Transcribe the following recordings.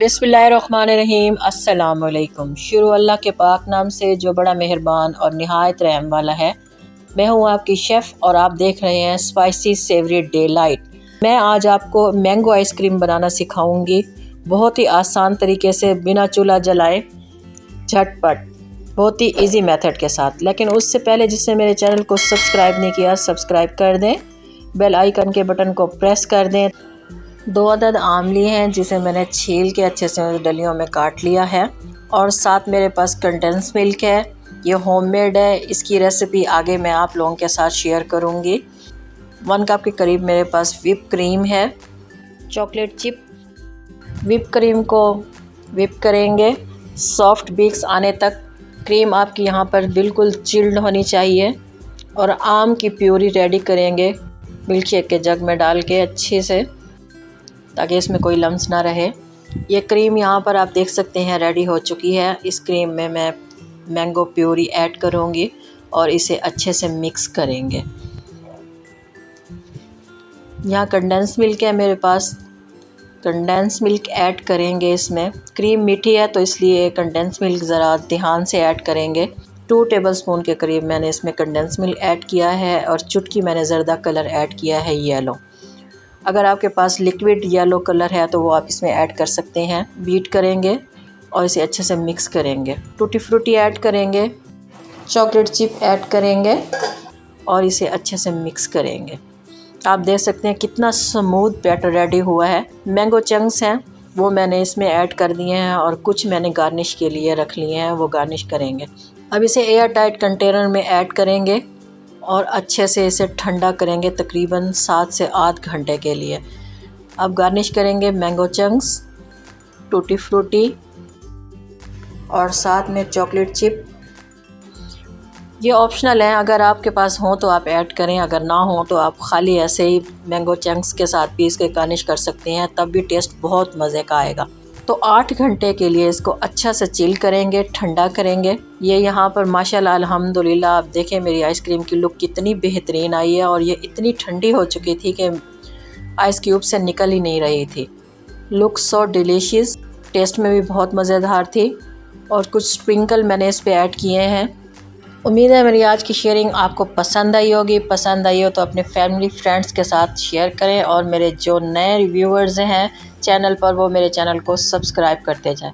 बिस्मिल्लाहिर्रहमानिर्रहीम। अस्सलाम वालेकुम। शुरू अल्लाह के पाक नाम से जो बड़ा मेहरबान और निहायत रहम वाला है। मैं हूँ आपकी शेफ़ और आप देख रहे हैं स्पाइसी सेवरी डिलाइट। मैं आज आपको मैंगो आइसक्रीम बनाना सिखाऊंगी, बहुत ही आसान तरीके से, बिना चूल्हा जलाए, झटपट, बहुत ही इजी मेथड के साथ। लेकिन उससे पहले जिसने मेरे चैनल को सब्सक्राइब नहीं किया, सब्सक्राइब कर दें, बेल आइकन के बटन को प्रेस कर दें। 2 अदद आम लिए हैं जिसे मैंने छील के अच्छे से डलियों में काट लिया है, और साथ मेरे पास कंडेंस मिल्क है। ये होममेड है, इसकी रेसिपी आगे मैं आप लोगों के साथ शेयर करूंगी। 1 कप के करीब मेरे पास व्हिप क्रीम है, चॉकलेट चिप। व्हिप क्रीम को व्हिप करेंगे सॉफ्ट बीक्स आने तक। क्रीम आपकी यहाँ पर बिल्कुल चिल्ड होनी चाहिए। और आम की प्यूरी रेडी करेंगे मिल्क शेक के जग में डाल के अच्छे से, ताकि इसमें कोई लम्स ना रहे। ये क्रीम यहाँ पर आप देख सकते हैं रेडी हो चुकी है। इस क्रीम में मैं मैंगो प्यूरी ऐड करूँगी और इसे अच्छे से मिक्स करेंगे। यहाँ कंडेंस मिल्क है मेरे पास, कंडेंस मिल्क ऐड करेंगे इसमें। क्रीम मीठी है तो इसलिए कंडेंस मिल्क ज़रा ध्यान से ऐड करेंगे। 2 टेबलस्पून के करीब मैंने इसमें कंडेंस मिल्क ऐड किया है, और चुटकी मैंने ज़रदा कलर ऐड किया है, येलो। अगर आपके पास लिक्विड येलो कलर है तो वो आप इसमें ऐड कर सकते हैं। बीट करेंगे और इसे अच्छे से मिक्स करेंगे। टूटी फ्रूटी ऐड करेंगे, चॉकलेट चिप ऐड करेंगे और इसे अच्छे से मिक्स करेंगे। आप देख सकते हैं कितना स्मूथ बैटर रेडी हुआ है। मैंगो चंक्स हैं वो मैंने इसमें ऐड कर दिए हैं, और कुछ मैंने गार्निश के लिए रख लिए हैं, वो गार्निश करेंगे। अब इसे एयर टाइट कंटेनर में ऐड करेंगे और अच्छे से इसे ठंडा करेंगे तकरीबन 7 से 8 घंटे के लिए। अब गार्निश करेंगे मैंगो चंक्स, टूटी फ्रूटी और साथ में चॉकलेट चिप। ये ऑप्शनल है, अगर आपके पास हो तो आप ऐड करें, अगर ना हो तो आप खाली ऐसे ही मैंगो चंक्स के साथ पीस के गार्निश कर सकते हैं, तब भी टेस्ट बहुत मज़े का आएगा। तो 8 घंटे के लिए इसको अच्छा से चिल करेंगे, ठंडा करेंगे। ये यहाँ पर माशाल्लाह अल्हम्दुलिल्लाह आप देखें मेरी आइसक्रीम की लुक कितनी बेहतरीन आई है, और ये इतनी ठंडी हो चुकी थी कि आइस क्यूब से निकल ही नहीं रही थी। लुक सो डिलीशियस, टेस्ट में भी बहुत मज़ेदार थी। और कुछ स्प्रिंकल मैंने इस पर ऐड किए हैं। उम्मीद है मेरी आज की शेयरिंग आपको पसंद आई होगी। पसंद आई हो तो अपने फैमिली फ्रेंड्स के साथ शेयर करें, और मेरे जो नए रिव्यूअर्स हैं चैनल पर वो मेरे चैनल को सब्सक्राइब करते जाएं।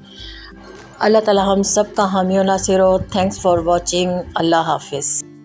अल्लाह ताला हम सब का हामी और नासिर हो। Thanks for watching. अल्लाह हाफिज़।